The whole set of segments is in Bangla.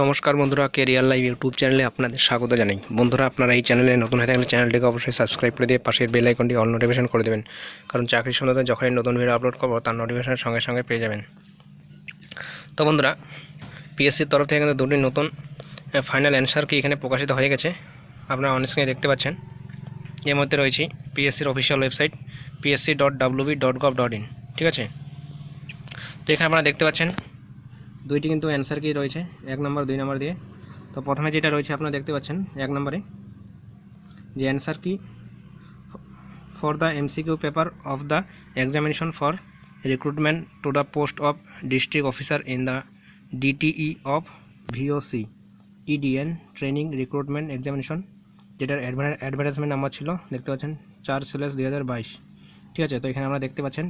নমস্কার বন্ধুরা, কেরিয়ার লাইভ ইউটিউব চ্যানেলে আপনাদের স্বাগত জানাই। বন্ধুরা, আপনারা এই চ্যানেলে নতুন হয়ে থাকলে চ্যানেলটিকে অবশ্যই সাবস্ক্রাইব করে দিয়ে পাশের বেল আইকনটি অল নোটিফিকেশন করে দেবেন, কারণ চাকরির সম্বন্ধে যখনই নতুন ভিডিও আপলোড করবো তার নোটিফিকেশন সঙ্গে সঙ্গে পেয়ে যাবেন। তো বন্ধুরা, পিএসসির তরফ থেকে কিন্তু দুটি নতুন ফাইনাল অ্যান্সার কি এখানে প্রকাশিত হয়ে গেছে, আপনারা অন স্ক্রিনে দেখতে পাচ্ছেন। এর মধ্যে রয়েছে পিএসসির অফিসিয়াল ওয়েবসাইট psc.wb.gov.in, ঠিক আছে। তো এখানে আপনারা দেখতে পাচ্ছেন দুইটি কিন্তু অ্যান্সার কি রয়েছে, 1 নম্বর 2 নম্বর দিয়ে। তো প্রথমে যেটা রয়েছে আপনারা দেখতে পাচ্ছেন 1 নম্বরে যে অ্যান্সার কি for the MCQ paper of the examination for recruitment to the post of district officer in the DTE of VOC EDN training recruitment examination, যেটার অ্যাডভার্টাইজমেন্ট নাম্বার ছিল দেখতে পাচ্ছেন 4/2022, ঠিক আছে। তো এখানে আমরা দেখতে পাচ্ছেন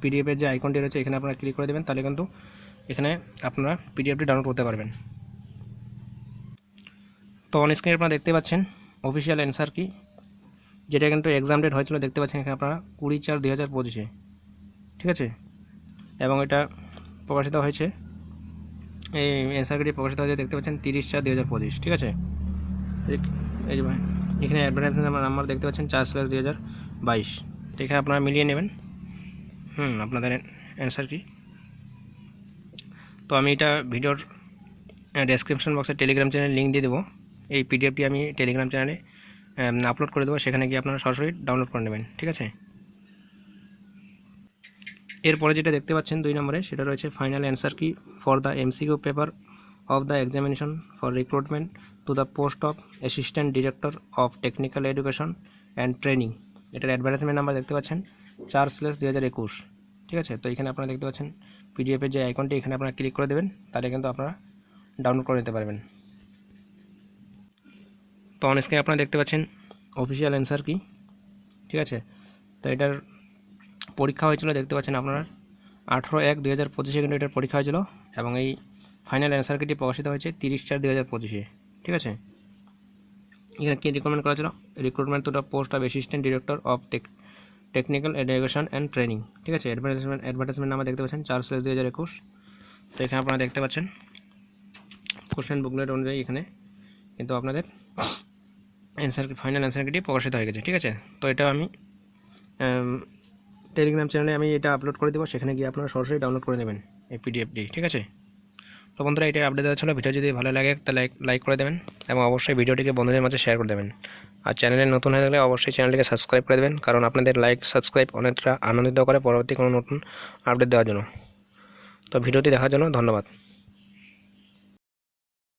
পিডিএফের যে আইকনটি রয়েছে এখানে আপনারা ক্লিক করে দেবেন, তাহলে কিন্তু এখানে আপনারা পিডিএফটি ডাউনলোড করতে পারবেন। তো অন স্ক্রিনে আপনারা দেখতে পাচ্ছেন অফিসিয়াল অ্যান্সার কি, যেটা কিন্তু এক্সাম ডেট হয়েছিল দেখতে পাচ্ছেন এখানে আপনারা 20/4/2025, ঠিক আছে। এবং এটা প্রকাশিত হয়েছে, এই অ্যান্সার কিটি প্রকাশিত হয়েছে দেখতে পাচ্ছেন 30/4/2025, ঠিক আছে। এই যে ভাই এখানে অ্যাডভার্টাইজমেন্ট নাম্বার দেখতে পাচ্ছেন 4/2022। তো এখানে আপনারা মিলিয়ে নেবেন আপনাদের অ্যান্সার কি। তো আমি এটা ভিডিওর ডেসক্রিপশন বক্সে টেলিগ্রাম চ্যানেল লিঙ্ক দিয়ে দেবো, এই পিডিএফটি আমি টেলিগ্রাম চ্যানেলে আপলোড করে দেবো, সেখানে গিয়ে আপনারা সরাসরি ডাউনলোড করে নেবেন, ঠিক আছে। এরপরে যেটা দেখতে পাচ্ছেন 2 নম্বরে সেটা রয়েছে ফাইনাল অ্যান্সার কি for the MCQ paper of the examination for recruitment to the post of assistant director of technical education and training, এটার অ্যাডভার্টাইজমেন্ট নাম্বার দেখতে পাচ্ছেন 4/2021, ঠিক আছে। তো এখানে আপনারা দেখতে পাচ্ছেন পিডিএফের যে আইকনটি এখানে আপনারা ক্লিক করে দেবেন, তাহলে কিন্তু আপনারা ডাউনলোড করে নিতে পারবেন। তো অন স্ক্রিনে আপনারা দেখতে পাচ্ছেন অফিসিয়াল অ্যান্সার কি, ঠিক আছে। তো এটার পরীক্ষা হয়েছিল দেখতে পাচ্ছেন আপনারা 18/1/2025 কিন্তু এটার পরীক্ষা হয়েছিল, এবং এই ফাইনাল অ্যান্সার কিটি প্রকাশিত হয়েছে 30/4/2025, ঠিক আছে। এখানে কী রিকমেন্ড করা ছিল, recruitment to the post of assistant director of technical education and training, ঠিক আছে। অ্যাডভার্টাইজমেন্ট নাম্বার দেখতে পাচ্ছেন 4/2021। তো এখানে আপনারা দেখতে পাচ্ছেন কোশ্চেন বুকলেট অনুযায়ী এখানে কিন্তু আপনাদের ফাইনাল অ্যান্সার কিটি প্রকাশিত হয়ে গেছে, ঠিক আছে। তো এটা আমি টেলিগ্রাম চ্যানেলে আমি এটা আপলোড করে দেবো, সেখানে গিয়ে আপনারা সরাসরি ডাউনলোড করে নেবেন এই পিডিএফটি, ঠিক আছে। তো বন্ধুরা, এটা আপডেট দেওয়া ছিল। ভিডিও যদি ভালো লাগে তাহলে লাইক করে দেবেন, এবং অবশ্যই ভিডিওটিকে বন্ধুদের মাঝে শেয়ার করে দেবেন। আর চ্যানেলে নতুন হয়ে থাকলে অবশ্যই চ্যানেলটিকে সাবস্ক্রাইব করে দেবেন, কারণ আপনাদের লাইক সাবস্ক্রাইব অনেকটা আনন্দিত করে পরবর্তী কোনো নতুন আপডেট দেওয়ার জন্য। তো ভিডিওটি দেখার জন্য ধন্যবাদ।